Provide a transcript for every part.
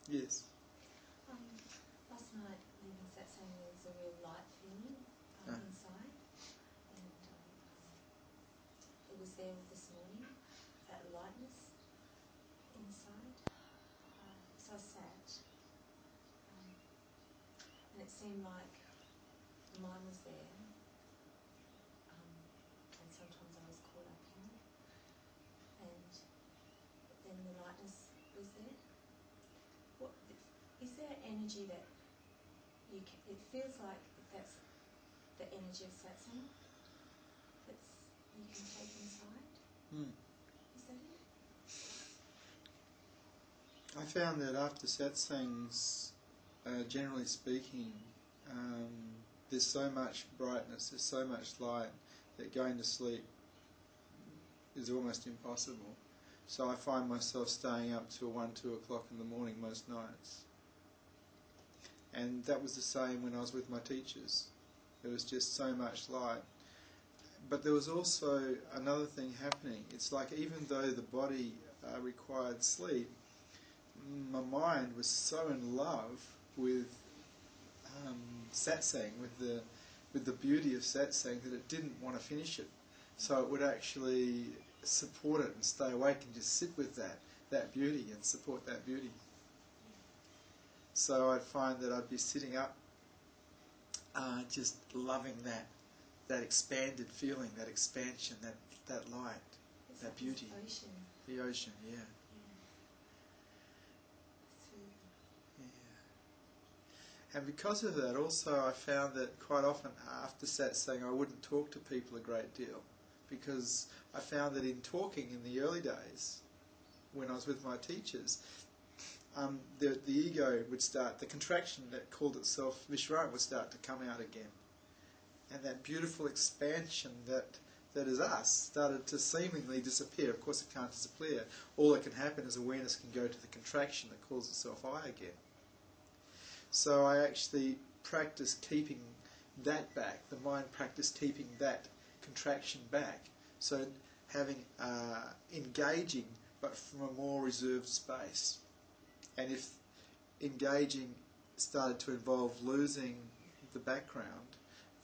Yes. Last night, leaving satsang, there was a real light feeling inside, and it was there this morning, that lightness inside. So I sat, and it seemed like the mind was there, and sometimes I was caught up in it, and then the lightness was there. What is there energy that you can, it feels like that's the energy of satsang that's you can take inside? Is that it? I found that after satsangs, generally speaking, there's so much brightness, there's so much light that going to sleep is almost impossible. So I find myself staying up till 1, 2 o'clock in the morning most nights. And that was the same when I was with my teachers. There was just so much light. But there was also another thing happening. It's like even though the body required sleep, my mind was so in love with satsang, with the beauty of satsang, that it didn't want to finish it. So it would actually support it and stay awake and just sit with that beauty and support that beauty. So I'd find that I'd be sitting up just loving that expanded feeling, that expansion, that light, it's that like beauty. The ocean. The ocean, yeah. And because of that, also I found that quite often after satsang I wouldn't talk to people a great deal, because I found that in talking in the early days, when I was with my teachers, the ego would start, the contraction that called itself Vishrant would start to come out again. And that beautiful expansion that is us started to seemingly disappear. Of course it can't disappear. All that can happen is awareness can go to the contraction that calls itself I again. So I actually practiced keeping that back. The mind practiced keeping that contraction back. So having, engaging, but from a more reserved space. And if engaging started to involve losing the background,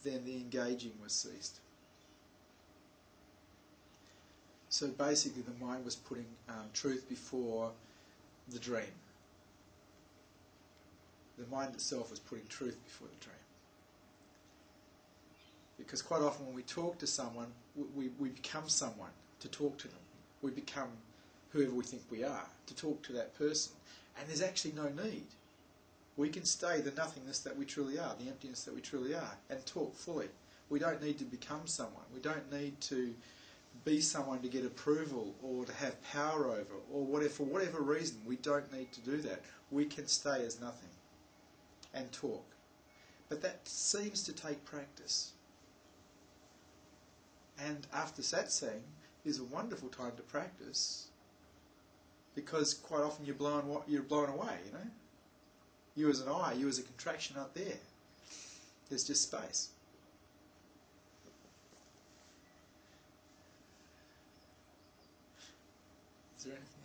then the engaging was ceased. So basically the mind was putting truth before the dream. The mind itself was putting truth before the dream. Because quite often when we talk to someone, we become someone to talk to them. We become whoever we think we are to talk to that person. And there's actually no need. We can stay the nothingness that we truly are, the emptiness that we truly are, and talk fully. We don't need to become someone. We don't need to be someone to get approval or to have power over, or whatever, for whatever reason. We don't need to do that. We can stay as nothing and talk. But that seems to take practice. And after satsang is a wonderful time to practice, because quite often you're blown away, you know. You as an I, you as a contraction up there. There's just space. Is there anything?